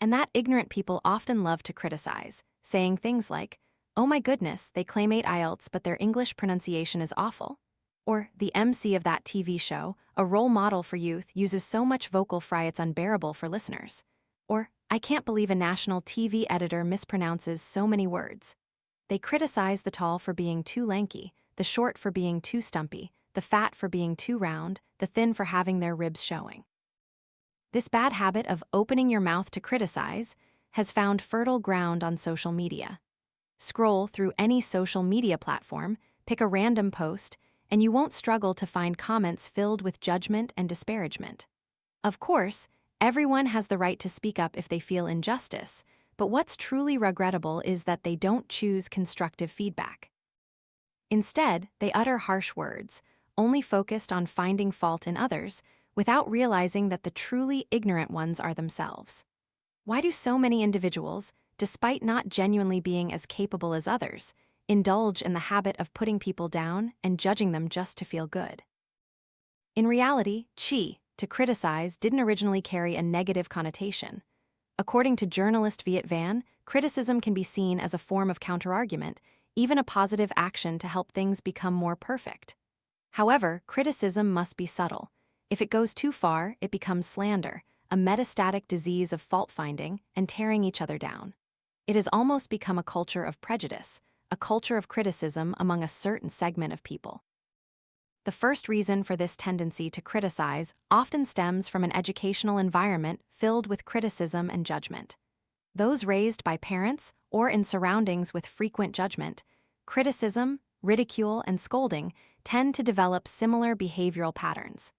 And that ignorant people often love to criticize, saying things like, "Oh my goodness, they claim 8 IELTS but their English pronunciation is awful." Or, "The MC of that TV show, a role model for youth, uses so much vocal fry it's unbearable for listeners." Or, "I can't believe a national TV editor mispronounces so many words." They criticize the tall for being too lanky, the short for being too stumpy, the fat for being too round, the thin for having their ribs showing. This bad habit of opening your mouth to criticize has found fertile ground on social media. Scroll through any social media platform, pick a random post, and you won't struggle to find comments filled with judgment and disparagement. Of course, everyone has the right to speak up if they feel injustice, but what's truly regrettable is that they don't choose constructive feedback. Instead, they utter harsh words, only focused on finding fault in others, without realizing that the truly ignorant ones are themselves. Why do so many individuals, despite not genuinely being as capable as others, indulge in the habit of putting people down and judging them just to feel good? In reality, to criticize didn't originally carry a negative connotation. According to journalist Viet Van, criticism can be seen as a form of counterargument, even a positive action to help things become more perfect. However, criticism must be subtle. If it goes too far, it becomes slander, a metastatic disease of fault-finding and tearing each other down. It has almost become a culture of prejudice, a culture of criticism among a certain segment of people. The first reason for this tendency to criticize often stems from an educational environment filled with criticism and judgment. Those raised by parents or in surroundings with frequent judgment, criticism, ridicule, and scolding tend to develop similar behavioral patterns.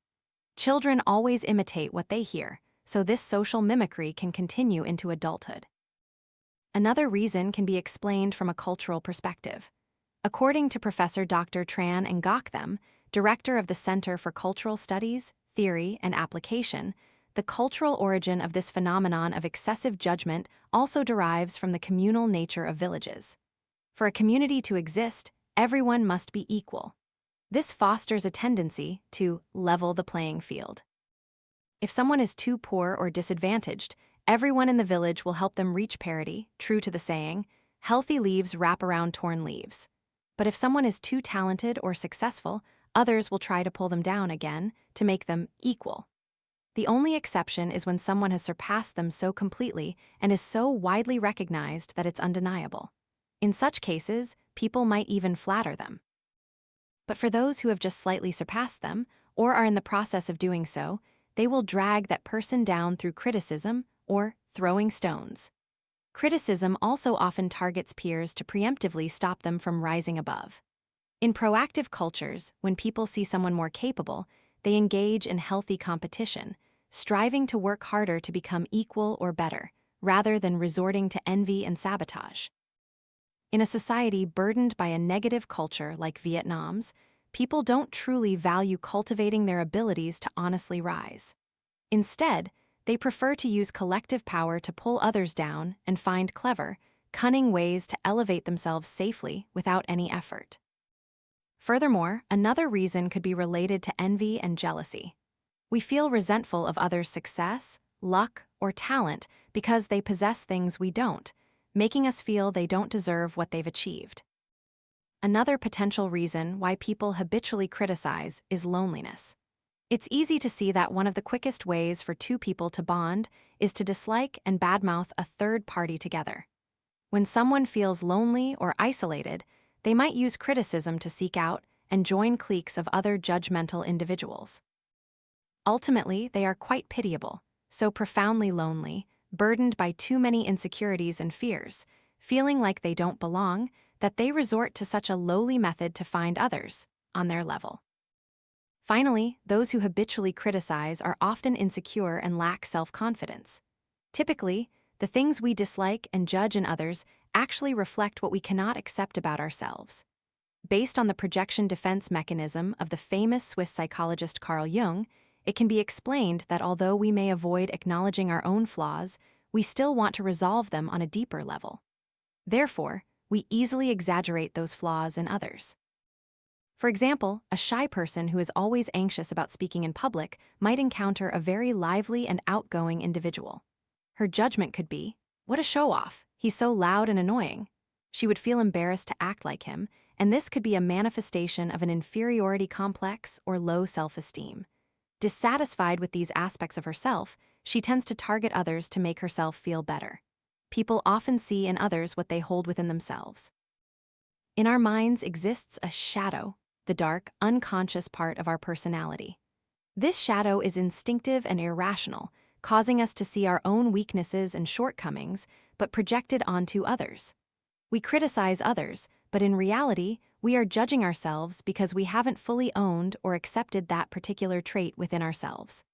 Children always imitate what they hear, so this social mimicry can continue into adulthood. Another reason can be explained from a cultural perspective. According to Professor Dr. Tran and Goktham, director of the Center for Cultural Studies, Theory, and Application, the cultural origin of this phenomenon of excessive judgment also derives from the communal nature of villages. For a community to exist, everyone must be equal. This fosters a tendency to level the playing field. If someone is too poor or disadvantaged, everyone in the village will help them reach parity, true to the saying, "Healthy leaves wrap around torn leaves." But if someone is too talented or successful, others will try to pull them down again to make them equal. The only exception is when someone has surpassed them so completely and is so widely recognized that it's undeniable. In such cases, people might even flatter them. But for those who have just slightly surpassed them, or are in the process of doing so, they will drag that person down through criticism or throwing stones. Criticism also often targets peers to preemptively stop them from rising above. In proactive cultures, when people see someone more capable, they engage in healthy competition, striving to work harder to become equal or better, rather than resorting to envy and sabotage. In a society burdened by a negative culture like Vietnam's, people don't truly value cultivating their abilities to honestly rise. Instead, they prefer to use collective power to pull others down and find clever, cunning ways to elevate themselves safely without any effort. Furthermore, another reason could be related to envy and jealousy. We feel resentful of others' success, luck, or talent because they possess things we don't, making us feel they don't deserve what they've achieved. Another potential reason why people habitually criticize is loneliness. It's easy to see that one of the quickest ways for two people to bond is to dislike and badmouth a third party together. When someone feels lonely or isolated, they might use criticism to seek out and join cliques of other judgmental individuals. Ultimately, they are quite pitiable, so profoundly lonely, burdened by too many insecurities and fears, feeling like they don't belong, that they resort to such a lowly method to find others on their level. Finally, those who habitually criticize are often insecure and lack self-confidence. Typically, the things we dislike and judge in others actually reflect what we cannot accept about ourselves. Based on the projection defense mechanism of the famous Swiss psychologist Carl Jung, it can be explained that although we may avoid acknowledging our own flaws, we still want to resolve them on a deeper level. Therefore, we easily exaggerate those flaws in others. For example, a shy person who is always anxious about speaking in public might encounter a very lively and outgoing individual. her judgment could be, "What a show-off, he's so loud and annoying." She would feel embarrassed to act like him, and this could be a manifestation of an inferiority complex or low self-esteem. Dissatisfied with these aspects of herself, she tends to target others to make herself feel better. People often see in others what they hold within themselves. In our minds exists a shadow, the dark, unconscious part of our personality. This shadow is instinctive and irrational, causing us to see our own weaknesses and shortcomings, but projected onto others. We criticize others, but in reality, we are judging ourselves because we haven't fully owned or accepted that particular trait within ourselves.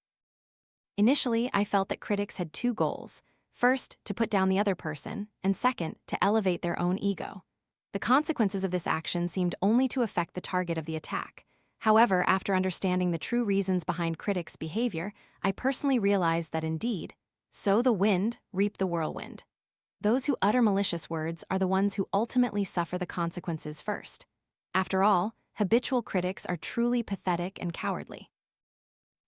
Initially, I felt that critics had two goals: first, to put down the other person, and second, to elevate their own ego. The consequences of this action seemed only to affect the target of the attack. However, after understanding the true reasons behind critics' behavior, I personally realized that indeed, sow the wind, reap the whirlwind. Those who utter malicious words are the ones who ultimately suffer the consequences first. After all, habitual critics are truly pathetic and cowardly.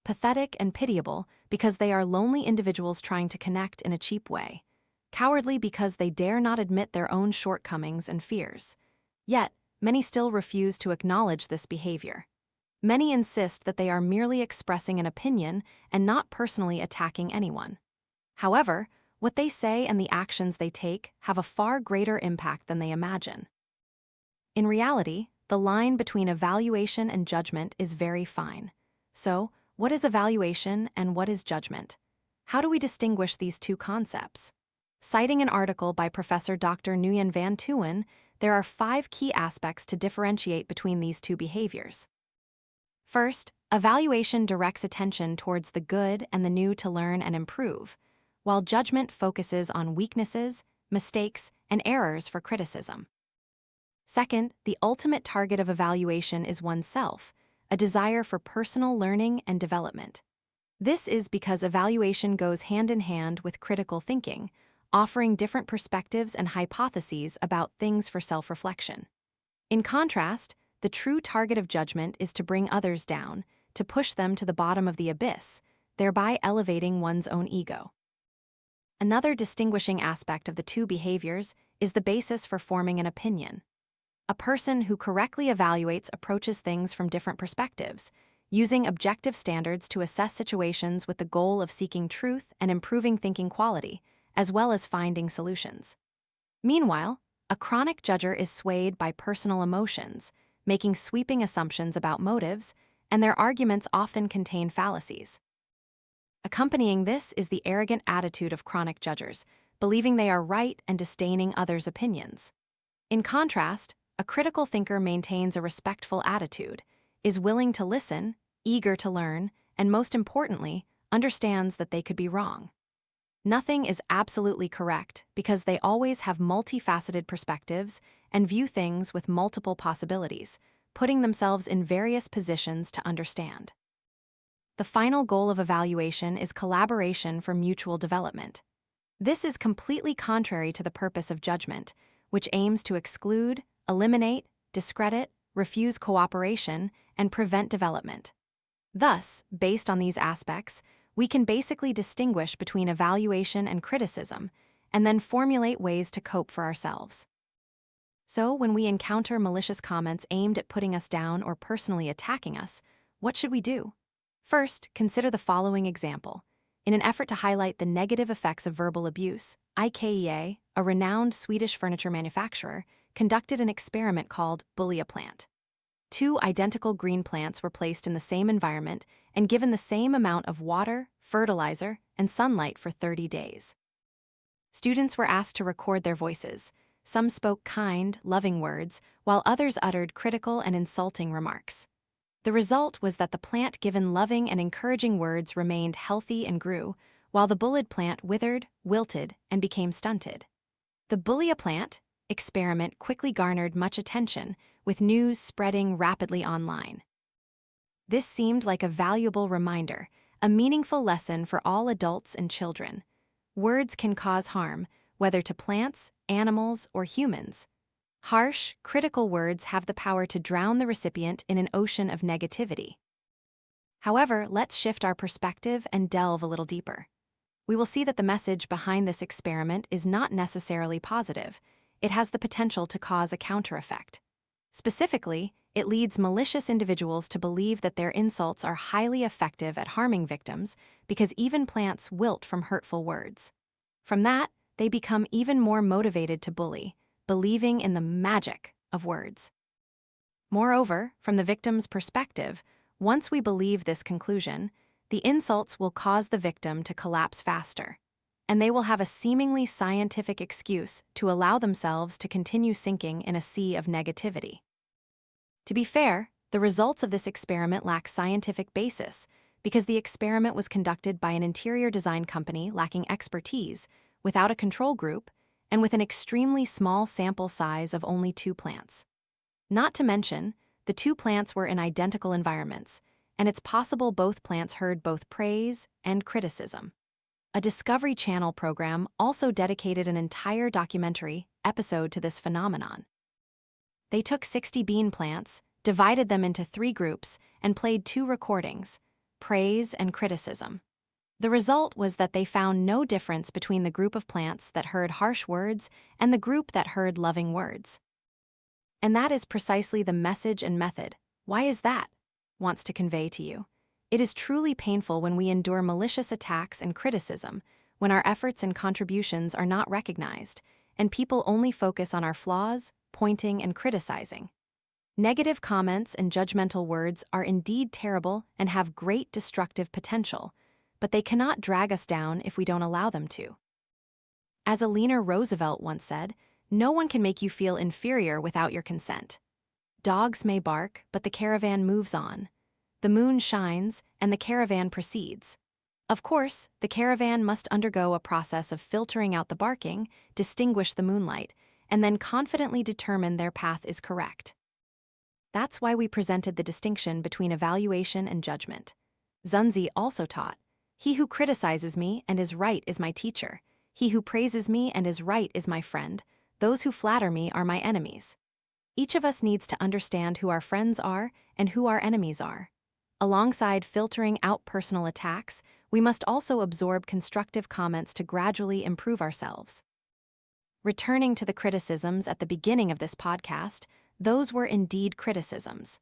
Pathetic and pitiable because they are lonely individuals trying to connect in a cheap way. Cowardly because they dare not admit their own shortcomings and fears. Yet, many still refuse to acknowledge this behavior. Many insist that they are merely expressing an opinion and not personally attacking anyone. However, what they say and the actions they take have a far greater impact than they imagine. In reality, the line between evaluation and judgment is very fine. So, what is evaluation and what is judgment? How do we distinguish these two concepts? Citing an article by Professor Dr. Nguyen Van Thuan, there are 5 key aspects to differentiate between these two behaviors. First, evaluation directs attention towards the good and the new to learn and improve, while judgment focuses on weaknesses, mistakes, and errors for criticism. Second, the ultimate target of evaluation is oneself, a desire for personal learning and development. This is because evaluation goes hand in hand with critical thinking, offering different perspectives and hypotheses about things for self-reflection. In contrast, the true target of judgment is to bring others down, to push them to the bottom of the abyss, thereby elevating one's own ego. Another distinguishing aspect of the two behaviors is the basis for forming an opinion. A person who correctly evaluates approaches things from different perspectives, using objective standards to assess situations with the goal of seeking truth and improving thinking quality, as well as finding solutions. Meanwhile, a chronic judger is swayed by personal emotions, making sweeping assumptions about motives, and their arguments often contain fallacies. Accompanying this is the arrogant attitude of chronic judgers, believing they are right and disdaining others' opinions. In contrast, a critical thinker maintains a respectful attitude, is willing to listen, eager to learn, and most importantly, understands that they could be wrong. Nothing is absolutely correct because they always have multifaceted perspectives and view things with multiple possibilities, putting themselves in various positions to understand. The final goal of evaluation is collaboration for mutual development. This is completely contrary to the purpose of judgment, which aims to exclude, eliminate, discredit, refuse cooperation, and prevent development. Thus, based on these aspects, we can basically distinguish between evaluation and criticism, and then formulate ways to cope for ourselves. So, when we encounter malicious comments aimed at putting us down or personally attacking us, what should we do? First, consider the following example. In an effort to highlight the negative effects of verbal abuse, IKEA, a renowned Swedish furniture manufacturer, conducted an experiment called Bully a Plant. 2 identical green plants were placed in the same environment and given the same amount of water, fertilizer, and sunlight for 30 days. Students were asked to record their voices. Some spoke kind, loving words, while others uttered critical and insulting remarks. The result was that the plant given loving and encouraging words remained healthy and grew, while the bullied plant withered, wilted, and became stunted. The Bully a Plant experiment quickly garnered much attention, with news spreading rapidly online. This seemed like a valuable reminder, a meaningful lesson for all adults and children. Words can cause harm, whether to plants, animals, or humans. Harsh, critical words have the power to drown the recipient in an ocean of negativity. However, let's shift our perspective and delve a little deeper. we will see that the message behind this experiment is not necessarily positive. It has the potential to cause a counter effect. Specifically, it leads malicious individuals to believe that their insults are highly effective at harming victims because even plants wilt from hurtful words. From that, they become even more motivated to bully, believing in the magic of words. Moreover, from the victim's perspective, once we believe this conclusion, the insults will cause the victim to collapse faster, and they will have a seemingly scientific excuse to allow themselves to continue sinking in a sea of negativity. To be fair, the results of this experiment lack scientific basis because the experiment was conducted by an interior design company lacking expertise, without a control group, and with an extremely small sample size of only 2 plants. Not to mention, the 2 plants were in identical environments, and it's possible both plants heard both praise and criticism. A Discovery Channel program also dedicated an entire documentary episode to this phenomenon. They took 60 bean plants, divided them into 3 groups, and played 2 recordings, praise and criticism. The result was that they found no difference between the group of plants that heard harsh words and the group that heard loving words. And that is precisely the message and method, "Why is that?" wants to convey to you. It is truly painful when we endure malicious attacks and criticism, when our efforts and contributions are not recognized, and people only focus on our flaws, pointing and criticizing. Negative comments and judgmental words are indeed terrible and have great destructive potential, but they cannot drag us down if we don't allow them to. As Eleanor Roosevelt once said, "No one can make you feel inferior without your consent." Dogs may bark, but the caravan moves on. The moon shines, and the caravan proceeds. Of course, the caravan must undergo a process of filtering out the barking, distinguish the moonlight, and then confidently determine their path is correct. That's why we presented the distinction between evaluation and judgment. Zunzi also taught, "He who criticizes me and is right is my teacher. He who praises me and is right is my friend. Those who flatter me are my enemies." Each of us needs to understand who our friends are and who our enemies are. Alongside filtering out personal attacks, we must also absorb constructive comments to gradually improve ourselves. Returning to the criticisms at the beginning of this podcast, those were indeed criticisms.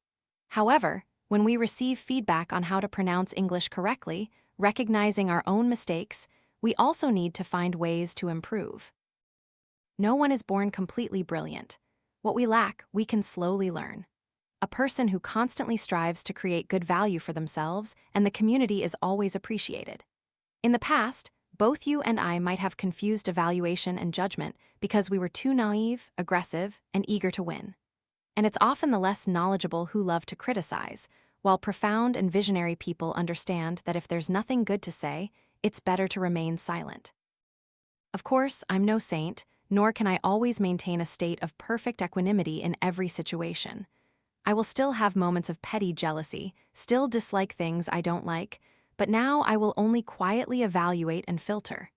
However, when we receive feedback on how to pronounce English correctly, recognizing our own mistakes, we also need to find ways to improve. No one is born completely brilliant. What we lack, we can slowly learn. A person who constantly strives to create good value for themselves and the community is always appreciated. In the past, both you and I might have confused evaluation and judgment because we were too naive, aggressive, and eager to win. And it's often the less knowledgeable who love to criticize, while profound and visionary people understand that if there's nothing good to say, it's better to remain silent. Of course, I'm no saint, nor can I always maintain a state of perfect equanimity in every situation. I will still have moments of petty jealousy, still dislike things I don't like, but now I will only quietly evaluate and filter.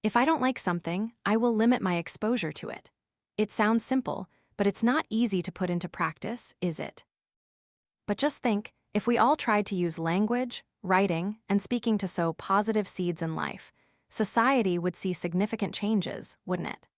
If I don't like something, I will limit my exposure to it. It sounds simple, but it's not easy to put into practice, is it? But just think, if we all tried to use language, writing, and speaking to sow positive seeds in life, society would see significant changes, wouldn't it?